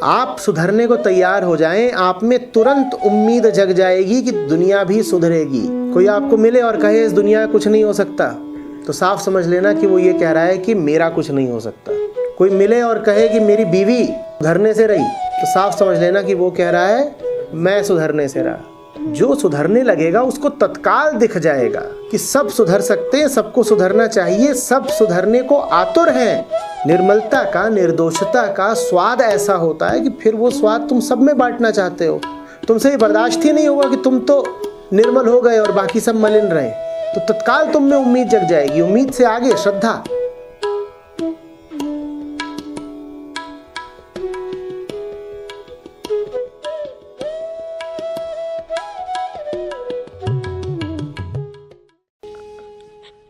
आप सुधरने को तैयार हो जाएं, आप में तुरंत उम्मीद जग जाएगी कि दुनिया भी सुधरेगी। कोई आपको मिले और कहे इस दुनिया में कुछ नहीं हो सकता, तो साफ समझ लेना कि वो ये कह रहा है कि मेरा कुछ नहीं हो सकता। कोई मिले और कहे कि मेरी बीवी सुधरने से रही, तो साफ समझ लेना कि वो कह रहा है मैं सुधरने से रहा। जो सुधरने लगेगा उसको तत्काल दिख जाएगा कि सब सुधर सकते हैं, सबको सुधरना चाहिए, सब सुधरने को आतुर हैं। निर्मलता का, निर्दोषता का स्वाद ऐसा होता है कि फिर वो स्वाद तुम सब में बांटना चाहते हो। तुमसे ये बर्दाश्त ही नहीं होगा कि तुम तो निर्मल हो गए और बाकी सब मलिन रहे। तो तत्काल तुम में उम्मीद जग जाएगी। उम्मीद से आगे श्रद्धा।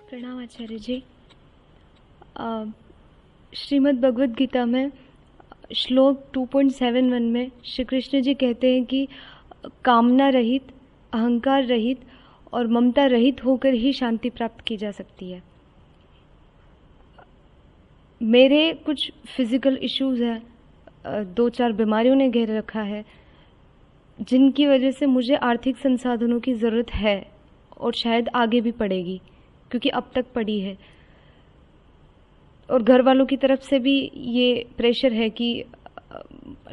प्रणाम आचार्य जी। श्रीमद् भगवद गीता में श्लोक 2.71 में श्री कृष्ण जी कहते हैं कि कामना रहित, अहंकार रहित और ममता रहित होकर ही शांति प्राप्त की जा सकती है। मेरे कुछ फिजिकल इश्यूज हैं, 2-4 बीमारियों ने घेर रखा है, जिनकी वजह से मुझे आर्थिक संसाधनों की ज़रूरत है और शायद आगे भी पड़ेगी, क्योंकि अब तक पड़ी है। और घर वालों की तरफ से भी ये प्रेशर है कि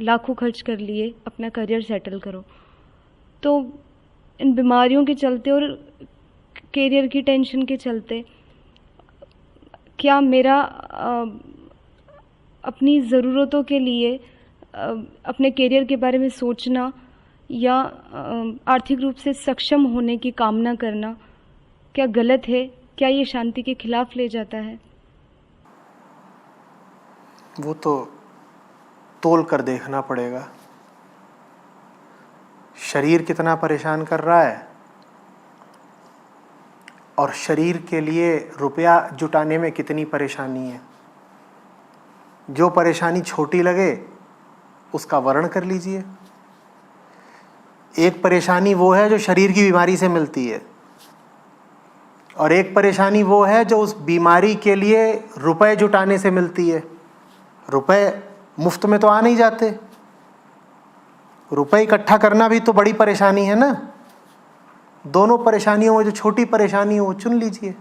लाखों खर्च कर लिए, अपना करियर सेटल करो। तो इन बीमारियों के चलते और करियर की टेंशन के चलते क्या मेरा अपनी ज़रूरतों के लिए अपने करियर के बारे में सोचना या आर्थिक रूप से सक्षम होने की कामना करना क्या गलत है? क्या ये शांति के खिलाफ ले जाता है? वो तो तोल कर देखना पड़ेगा। शरीर कितना परेशान कर रहा है और शरीर के लिए रुपया जुटाने में कितनी परेशानी है। जो परेशानी छोटी लगे उसका वर्णन कर लीजिए। एक परेशानी वो है जो शरीर की बीमारी से मिलती है, और एक परेशानी वो है जो उस बीमारी के लिए रुपए जुटाने से मिलती है। रुपए मुफ्त में तो आ नहीं जाते, रुपए इकट्ठा करना भी तो बड़ी परेशानी है ना। दोनों परेशानियों में जो छोटी परेशानी है वो चुन लीजिए।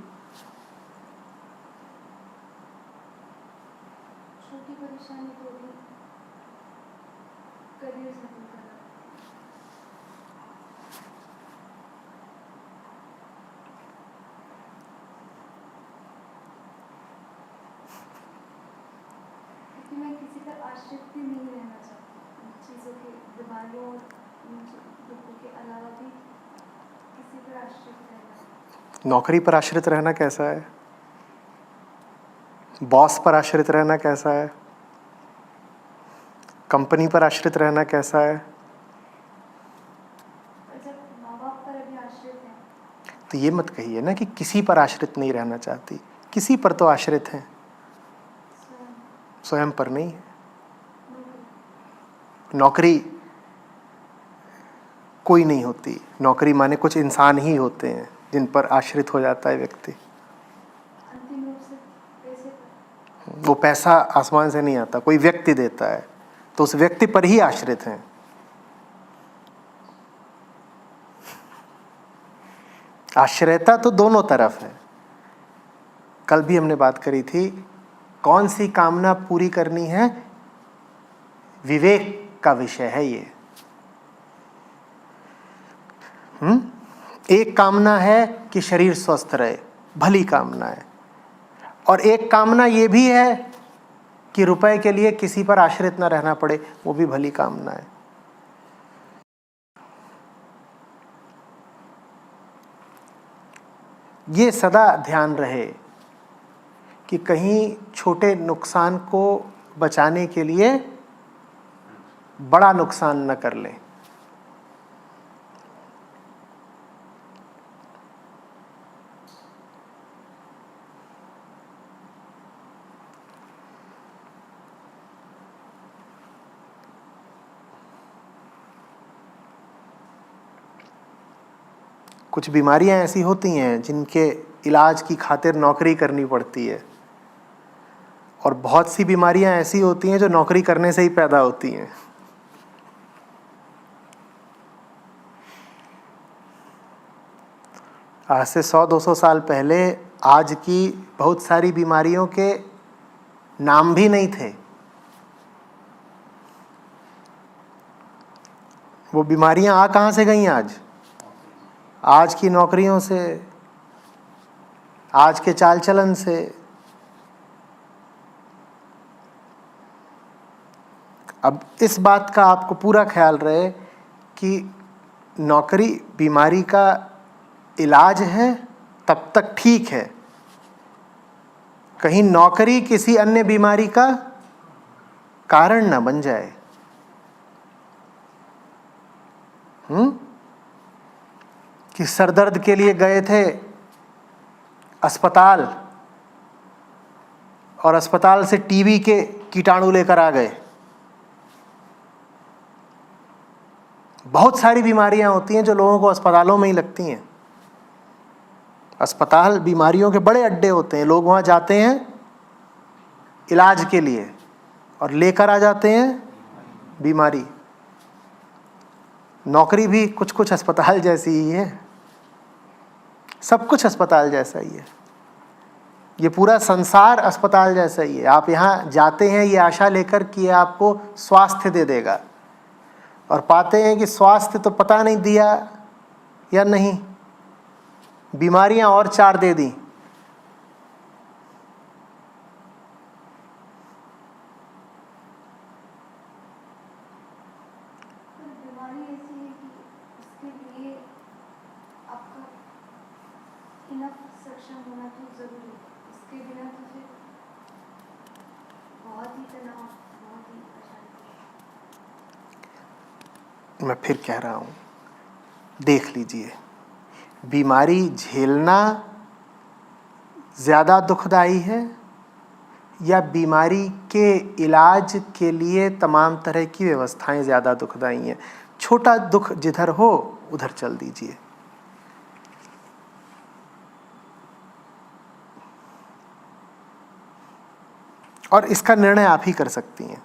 छोटी परेशानी तो भी करियर सेटल करना। क्योंकि मैं किसी पर आश्रित भी नहीं रहना चाहती, चीज़ों के, बीमारियों और दुखों के अलावा भी किसी पर आश्रित रहना। नौकरी पर आश्रित रहना कैसा है? बॉस पर आश्रित रहना कैसा है? कंपनी पर आश्रित रहना कैसा है? जब माँ बाप पर अभी आश्रित हैं तो ये मत कहिए ना कि किसी पर आश्रित नहीं रहना चाहती। किसी पर तो आश्रित हैं, स्वयं पर नहीं। नौकरी कोई नहीं होती। नौकरी माने कुछ इंसान ही होते हैं जिन पर आश्रित हो जाता है व्यक्ति। अंतिम रूप से पैसे पर। वो पैसा आसमान से नहीं आता, कोई व्यक्ति देता है, तो उस व्यक्ति पर ही आश्रित हैं। आश्रयता तो दोनों तरफ है। कल भी हमने बात करी थी, कौन सी कामना पूरी करनी है, विवेक का विषय है ये। एक कामना है कि शरीर स्वस्थ रहे, भली कामना है, और एक कामना ये भी है कि रुपए के लिए किसी पर आश्रित न रहना पड़े, वो भी भली कामना है। ये सदा ध्यान रहे कि कहीं छोटे नुकसान को बचाने के लिए बड़ा नुकसान न कर ले। कुछ बीमारियां ऐसी होती हैं जिनके इलाज की खातिर नौकरी करनी पड़ती है, और बहुत सी बीमारियां ऐसी होती हैं जो नौकरी करने से ही पैदा होती हैं। आज से 100-200 साल पहले आज की बहुत सारी बीमारियों के नाम भी नहीं थे। वो बीमारियां आ कहाँ से गई आज? आज की नौकरियों से, आज के चाल चलन से। अब इस बात का आपको पूरा ख्याल रहे कि नौकरी बीमारी का इलाज है तब तक ठीक है, कहीं नौकरी किसी अन्य बीमारी का कारण न बन जाए। कि सरदर्द के लिए गए थे अस्पताल और अस्पताल से टीबी के कीटाणु लेकर आ गए। बहुत सारी बीमारियां होती हैं जो लोगों को अस्पतालों में ही लगती हैं। अस्पताल बीमारियों के बड़े अड्डे होते हैं, लोग वहाँ जाते हैं इलाज के लिए और लेकर आ जाते हैं बीमारी। नौकरी भी कुछ कुछ अस्पताल जैसी ही है, सब कुछ अस्पताल जैसा ही है। ये पूरा संसार अस्पताल जैसा ही है। आप यहाँ जाते हैं ये आशा लेकर कि ये आपको स्वास्थ्य दे देगा, और पाते हैं कि स्वास्थ्य तो पता नहीं दिया या नहीं, बीमारियां और 4 दे दी। बीमारी ऐसी है कि उसके लिए आपका इनफ सक्षम होना तो जरूरी है। इसके बिना तो फिर बहुत ही तनाव, बहुत ही परेशानी। मैं फिर कह रहा हूँ, देख लीजिए, बीमारी झेलना ज़्यादा दुखदाई है या बीमारी के इलाज के लिए तमाम तरह की व्यवस्थाएं ज़्यादा दुखदाई हैं? छोटा दुख जिधर हो उधर चल दीजिए। और इसका निर्णय आप ही कर सकती हैं।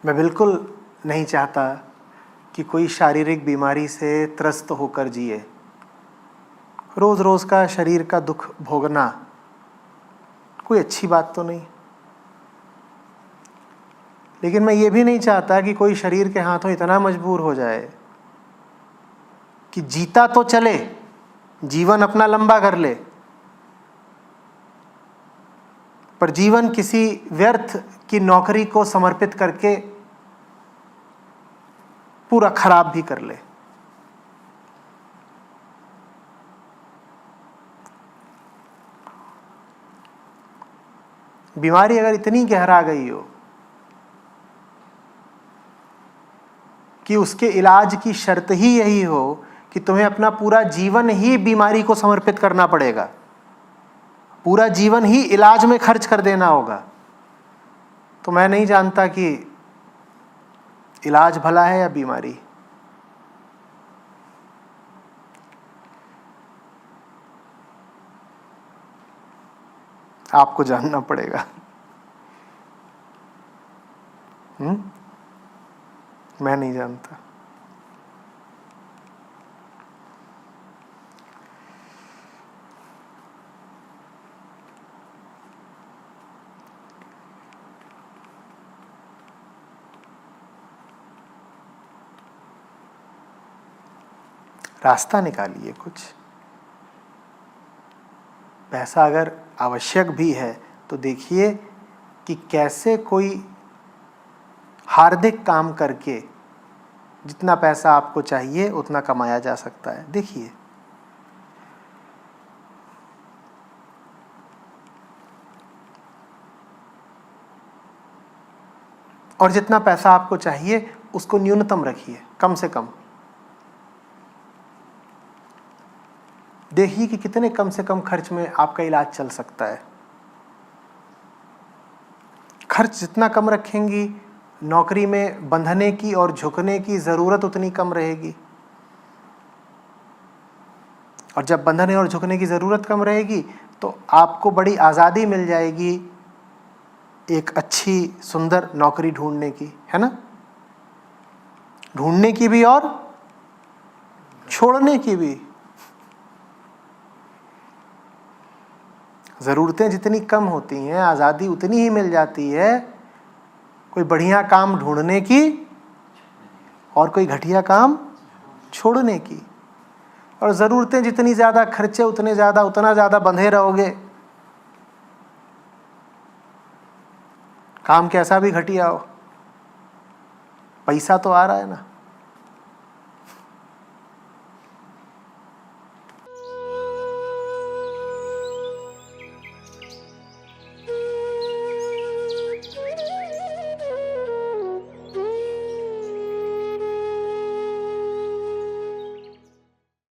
मैं बिल्कुल नहीं चाहता कि कोई शारीरिक बीमारी से त्रस्त होकर जिए। रोज़ रोज़ का शरीर का दुख भोगना कोई अच्छी बात तो नहीं। लेकिन मैं ये भी नहीं चाहता कि कोई शरीर के हाथों इतना मजबूर हो जाए कि जीता तो चले, जीवन अपना लंबा कर ले, पर जीवन किसी व्यर्थ की नौकरी को समर्पित करके पूरा खराब भी कर ले। बीमारी अगर इतनी गहरा गई हो कि उसके इलाज की शर्त ही यही हो कि तुम्हें अपना पूरा जीवन ही बीमारी को समर्पित करना पड़ेगा, पूरा जीवन ही इलाज में खर्च कर देना होगा, तो मैं नहीं जानता कि इलाज भला है या बीमारी। आपको जानना पड़ेगा। मैं नहीं जानता। रास्ता निकालिए कुछ। पैसा अगर आवश्यक भी है तो देखिए कि कैसे कोई हार्दिक काम करके जितना पैसा आपको चाहिए उतना कमाया जा सकता है, देखिए। और जितना पैसा आपको चाहिए उसको न्यूनतम रखिए, कम से कम। देखिए कि कितने कम से कम खर्च में आपका इलाज चल सकता है। खर्च जितना कम रखेंगी, नौकरी में बंधने की और झुकने की ज़रूरत उतनी कम रहेगी। और जब बंधने और झुकने की ज़रूरत कम रहेगी तो आपको बड़ी आज़ादी मिल जाएगी एक अच्छी सुंदर नौकरी ढूंढने की, है ना? ढूंढने की भी और छोड़ने की भी। ज़रूरतें जितनी कम होती हैं, आज़ादी उतनी ही मिल जाती है कोई बढ़िया काम ढूंढने की और कोई घटिया काम छोड़ने की। और ज़रूरतें जितनी ज़्यादा, खर्चे उतने ज़्यादा, उतना ज़्यादा बंधे रहोगे, काम कैसा भी घटिया हो, पैसा तो आ रहा है ना।